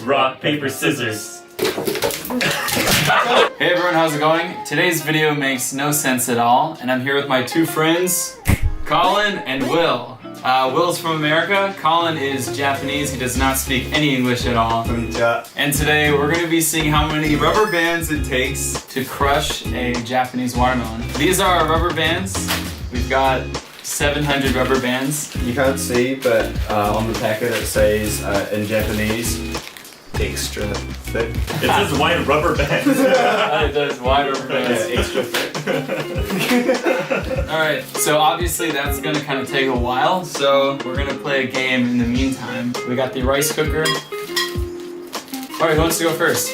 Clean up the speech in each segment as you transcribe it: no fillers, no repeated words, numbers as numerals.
Rock, paper, scissors. Hey everyone, how's it going? Today's video makes no sense at all, and I'm here with my two friends, Colin and Will. Will's from America, Colin is Japanese, he does not speak any English at all. And today we're going to be seeing how many rubber bands it takes to crush a Japanese watermelon. These are our rubber bands. We've got 700 rubber bands. You can't see, but on the packet it says in Japanese, extra thick. It says white rubber bands. It does, wide rubber bands. Extra thick. Alright, so obviously that's gonna kind of take a while, so we're gonna play a game in the meantime. We got the rice cooker. Alright, who wants to go first?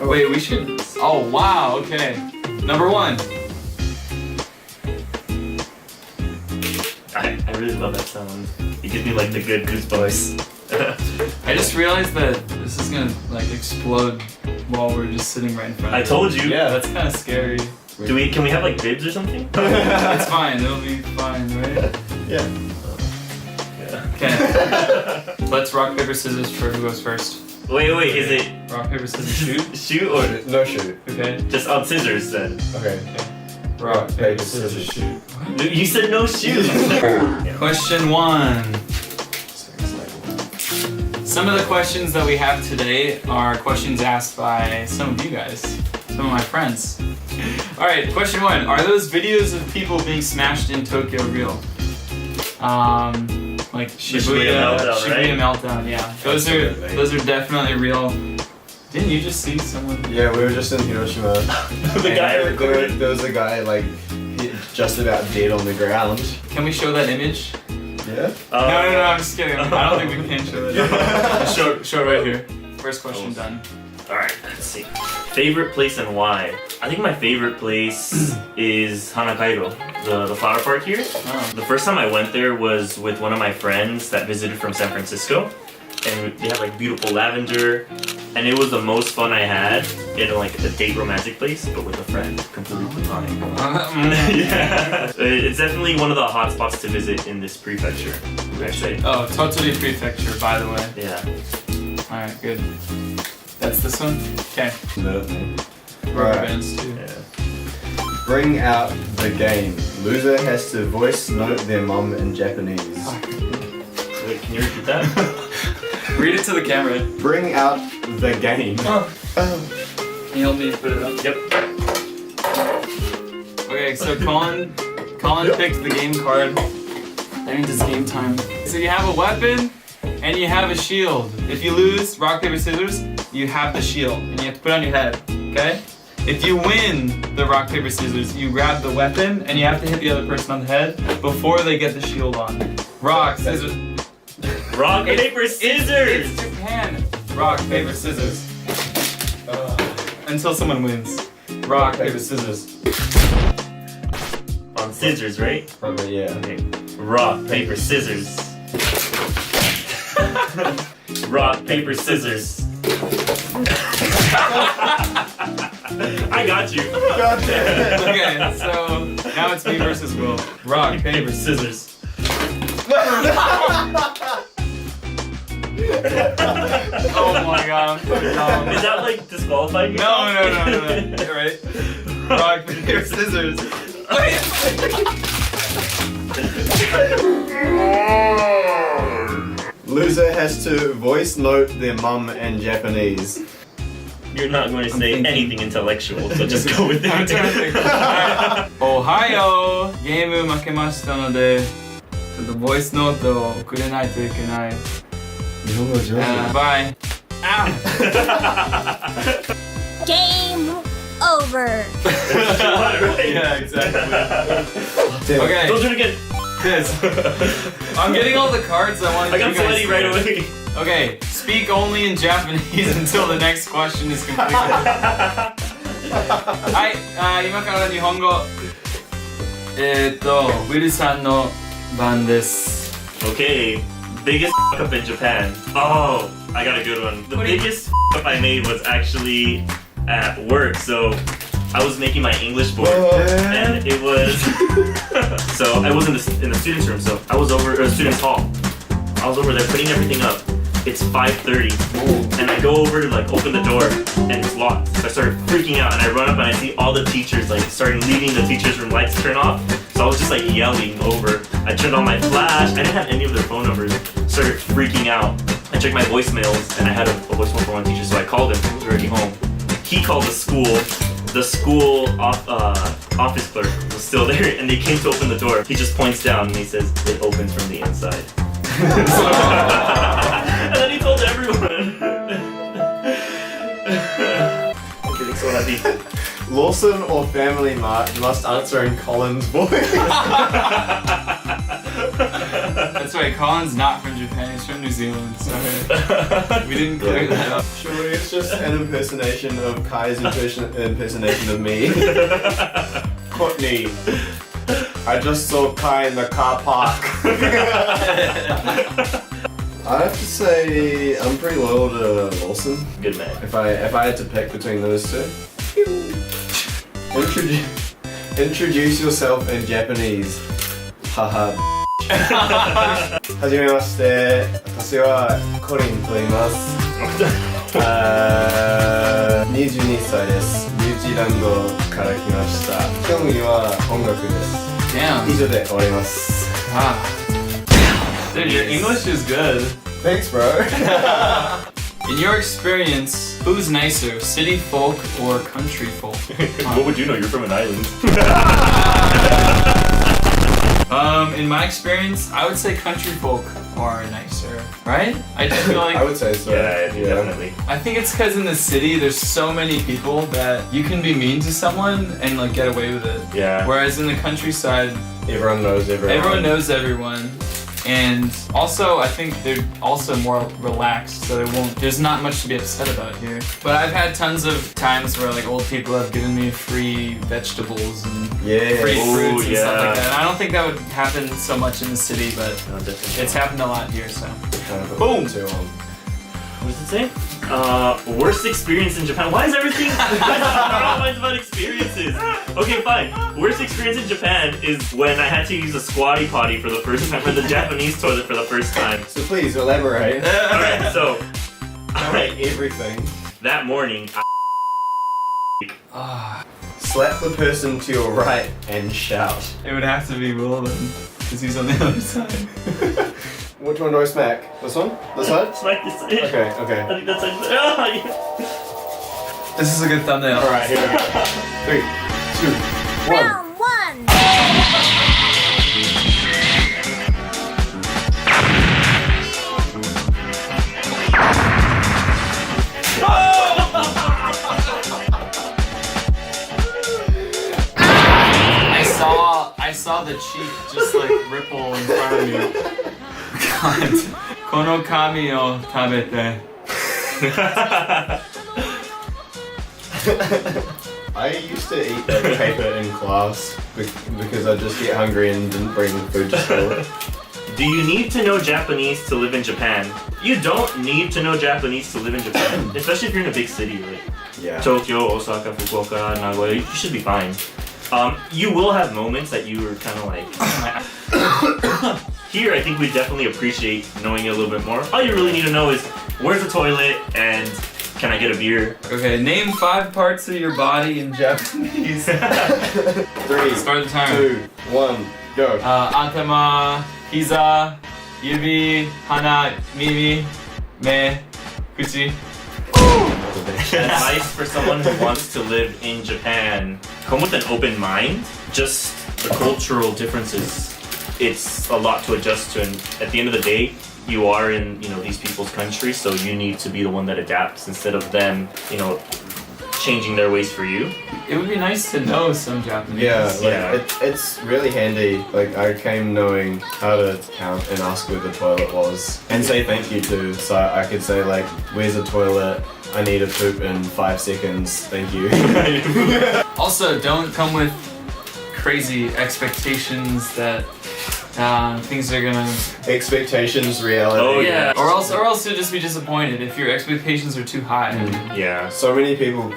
Oh, wait, we should. Oh, wow, okay. Number one. I really love that sound. It gives me like the good goosebumps. I just realized that this is gonna like explode while we're just sitting right in front of I it. told you. Yeah, that's kind of scary. Can we have like bibs or something? It's fine, it'll be fine, right? Yeah. Okay. Let's rock, paper, scissors for who goes first. Wait, is it Rock, paper, scissors, shoot? shoot or No shoot. Okay. just on scissors then? Okay. Rock, paper, scissors, shoot. You said no shoot. Question one. Some of the questions that we have today are questions asked by some of you guys, some of my friends. Alright, question one. Are those videos of people being smashed in Tokyo real? Like Shibuya Meltdown, yeah. Those are definitely real. Didn't you just see someone? Yeah, we were just in Hiroshima. The guy recorded. There was a guy like just about dead on the ground. Can we show that image? Yeah? No, I'm just kidding. I don't think we can show that. Show it right here. First question done. Alright, let's see. Favorite place and why? I think my favorite place is Hanakaido, the flower park here. Oh. The first time I went there was with one of my friends that visited from San Francisco. And they had like beautiful lavender. And it was the most fun I had in like a date romantic place, but with a friend. Completely platonic. Yeah. It's definitely one of the hot spots to visit in this prefecture, I'd say. Oh, Tottori Prefecture, by the way. Yeah. Alright, good. That's this one? Okay. Rubber Right. bands too. Yeah. Bring out the game. Loser has to voice note their mom in Japanese. Wait, can you repeat that? Read it to the camera. Bring out the game. Can you help me put it up? Yep. Okay, so Colin picked the game card. That means it's game time. So you have a weapon and you have a shield. If you lose, rock, paper, scissors, you have the shield and you have to put it on your head, okay? If you win the rock, paper, scissors, you grab the weapon and you have to hit the other person on the head before they get the shield on. Rock, scissors. Rock, paper, scissors! It's Japan. Rock, paper, scissors. Until someone wins. Rock, paper, scissors. On scissors, right? Probably, yeah. Okay. Rock, paper, scissors. Rock, paper, scissors. I got you. Okay, so now it's me versus Will. Rock, paper, scissors. Oh my god, I'm so dumb. Is that like disqualified? No. You're right. Rock, paper, scissors. Loser has to voice note their mum in Japanese. You're not going to say anything intellectual, so just go with it. I'm trying to think. Ohayo! ゲーム負けましたので、ちょっとボイスノートを送れないといけない。日本語上手。Bye. Ah! Game over. Yeah, exactly. Okay. Don't do it again. This. I'm getting all the cards I want. I got sweaty right away. Okay, speak only in Japanese until the next question is completed. はい、今から日本語。ウィルさんの番です。Okay, biggest up in Japan. Oh, I got a good one. The biggest up I made was actually at work. So I was making my English board, and it was so I was in the students' room. So I was over students' hall. I was over there putting everything up, It's 5:30, and I go over to like open the door, and it's locked. So I started freaking out, and I run up and I see all the teachers like starting leaving the teachers' room, lights turn off. So I was just like yelling over. I turned on my flash. I didn't have any of their phone numbers. Started freaking out. I checked my voicemails, and I had a voicemail for one teacher, so I called him. He was already home. He called the school. The school office clerk was still there, and they came to open the door. He just points down and he says, "It opens from the inside." And then he told everyone. I'm getting so happy. Lawson or Family Mart must answer in Colin's voice. That's right, Colin's not from Japan, he's from New Zealand, sorry. We didn't clear that up. Surely it's just an impersonation of Kai's impersonation of me. Courtney, I just saw Kai in the car park. I have to say I'm pretty loyal to Lawson. Good man. If I had to pick between those two. Introduce yourself in Japanese. Haha. はじめまして。私はコリンと言います。22歳です。ニュージーランドから来ました。興味は音楽です。Damn. 以上で終わります。Wow. Dude, your English is good. Thanks, bro. In your experience, who's nicer, city folk or country folk? What would you know? You're from an island. In my experience, I would say country folk are nicer, right? I just feel like I would say so. Yeah, definitely. I think it's because in the city there's so many people that you can be mean to someone and like get away with it. Yeah. Whereas in the countryside, Everyone knows everyone. everyone knows everyone. And also, I think they're also more relaxed, so there's not much to be upset about here. But I've had tons of times where like old people have given me free vegetables and Yeah. free fruits and yeah. stuff like that. And I don't think that would happen so much in the city, but No, definitely. it's happened a lot here, so. Kind of Boom. too, What does it say? Worst experience in Japan. Why is everything always about experiences? Okay, fine. Worst experience in Japan is when I had to use a squatty potty for the first time, or the Japanese toilet for the first time. So please elaborate. Alright, so Everything. that morning, Slap the person to your right and shout. It would have to be Will then, because he's on the other side. Which one do I smack? This one? This side? smack this. Okay, I okay. think that's like. This is a good thumbnail. Alright, here we go. 3, 2, 1. Round one. I saw the cheek just like ripple in front of me. God. Kono kami o tabete. I used to eat that paper in class because I just get hungry and didn't bring food to school. Do you need to know Japanese to live in Japan? You don't need to know Japanese to live in Japan, especially if you're in a big city, right? Yeah. Tokyo, Osaka, Fukuoka, Nagoya, you should be fine. You will have moments that you are kind of like. Here, I think we definitely appreciate knowing a little bit more. All you really need to know is where's the toilet and can I get a beer? Okay, name 5 parts of your body in Japanese. 3, Start the timer. 2, 1, go. Atama, hiza, yubi, hana, mimi, me, kuchi. Advice for someone who wants to live in Japan. Come with an open mind. Just the cultural differences. It's a lot to adjust to, and at the end of the day, you are in, these people's country, so you need to be the one that adapts instead of them, changing their ways for you. It would be nice to know some Japanese. Yeah, Yeah. it's really handy. Like, I came knowing how to count and ask where the toilet was. And say thank you too. So I could say, like, where's the toilet? I need a poop in 5 seconds. Thank you. Also, don't come with crazy expectations that things are gonna. Expectations, reality. Oh, Yeah. yeah. Or else you'll just be disappointed if your expectations are too high. Yeah. So many people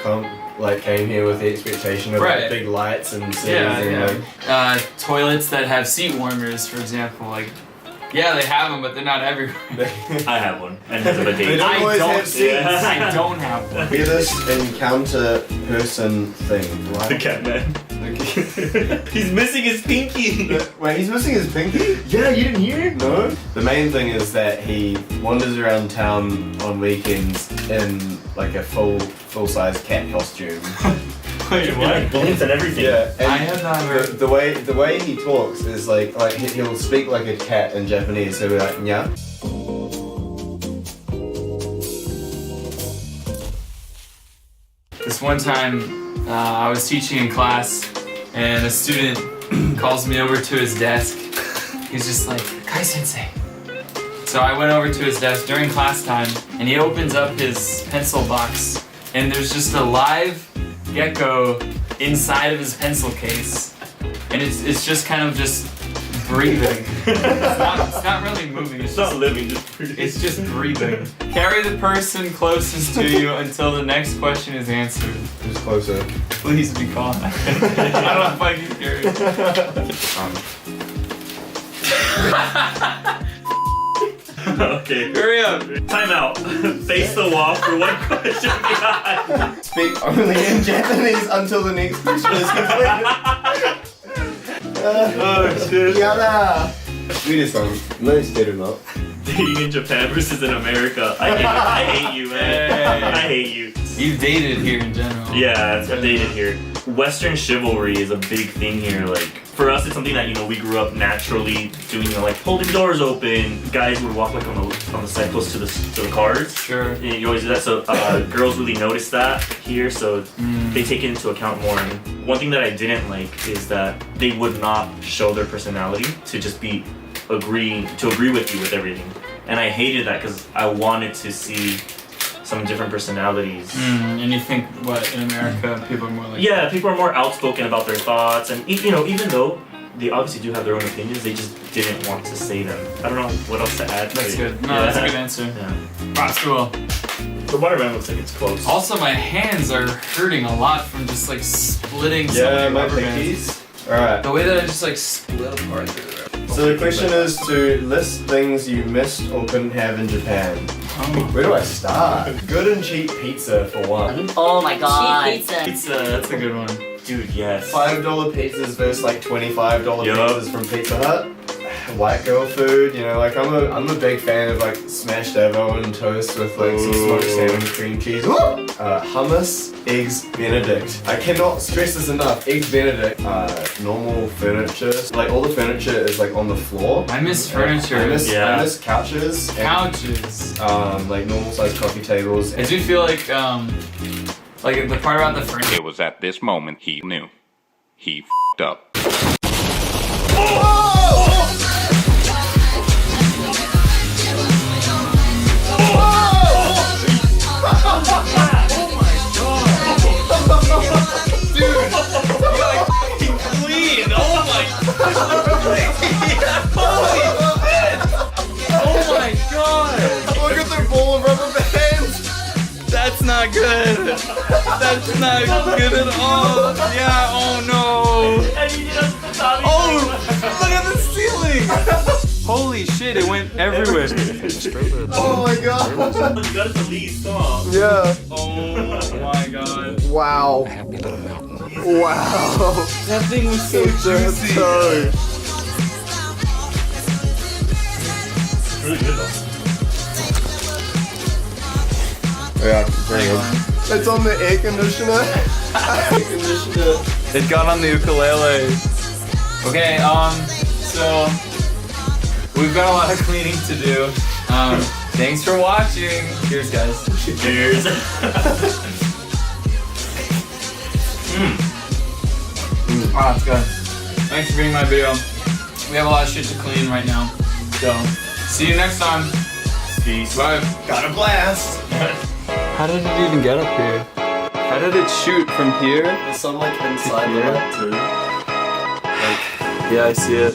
came here with the expectation of Right. like, big lights and cities Yeah, and yeah. like, Toilets that have seat warmers, for example, like Yeah, they have them, but they're not everywhere. I have one, and it's a They bidet. don't always have seats. I don't have one. Weirdest encounter person thing. Right? The cat man. He's missing his pinky. Wait, he's missing his pinky? Yeah, you didn't hear? No. The main thing is that he wanders around town on weekends in like a full-size cat costume. Wait, what? Balloons and everything. Yeah, and I have not heard. the way he talks is like he'll speak like a cat in Japanese. So we're like, yeah. This one time, I was teaching in class, and a student calls me over to his desk. He's just like, Kai Sensei. So I went over to his desk during class time, and he opens up his pencil box, and there's just a live gecko inside of his pencil case, and it's just kind of just breathing. It's not really moving. It's not living, just breathing. It's just breathing. Carry the person closest to you until the next question is answered. Who's closer? Please be calm. I don't know if I can hear it. Okay. Hurry up. Time out. Face the wall for one question behind. Speak only in Japanese until the next question is completed. Oh shit. Yada! Sweetest-san, noしてるの? Dating in Japan versus in America. I hate you, man. Hey. I hate you. You've dated here in general. Yeah, it's dated here. Western chivalry is a big thing here. Like, for us, it's something that, you know, we grew up naturally doing, you know, like holding doors open. Guys would walk like on the side close to the cars. Sure. Yeah, you always do that. So girls really notice that here, so they take it into account more. And one thing that I didn't like is that they would not show their personality to just agree with you with everything. And I hated that because I wanted to see some different personalities. And you think, what, in America, people are more like... Yeah, people are more outspoken about their thoughts, and you know, even though they obviously do have their own opinions, they just didn't want to say them. I don't know what else to add. That's good. No, Yeah. that's a good answer. Yeah. Props to Will. The watermelon looks like it's close. Also, my hands are hurting a lot from just like splitting so Yeah, many my rubber bands. pinkies. Alright. The way that I just like split apart through there. So the question is to list things you missed or couldn't have in Japan. Where do I start? Good and cheap pizza for one. Oh my god. Cheap pizza. Pizza, that's a good one. Dude, yes. $5 pizzas versus like $25 Yup. pizzas from Pizza Hut. White girl food, you know, like I'm a big fan of like smashed avocado and toast with like some smoked salmon, cream cheese, hummus, eggs Benedict. I cannot stress this enough. Eggs Benedict. Normal furniture, like all the furniture is like on the floor. I miss furniture. I miss couches. and, Couches. like normal sized coffee tables. I do feel like the part about the furniture. It was at this moment he knew. He f***ed up. Look at their bowl of rubber bands. That's not good. That's not good at all. Yeah, oh no. Oh, look at the ceiling. Holy shit, it went everywhere. Oh my god. You got it the least, huh? Yeah. Oh my god. Wow. Wow. That thing was so juicy. Really good though. Yeah, very good. It's on the air conditioner. Air conditioner. It got on the ukulele. Okay, so we've got a lot of cleaning to do. Thanks for watching. Cheers, guys. Cheers. Ah, it's good. Thanks for being my video. We have a lot of shit to clean right now. So, see you next time. Peace. Bye. Got a blast. How did it even get up here? How did it shoot from here? There's some like inside the light too. Yeah, I see it.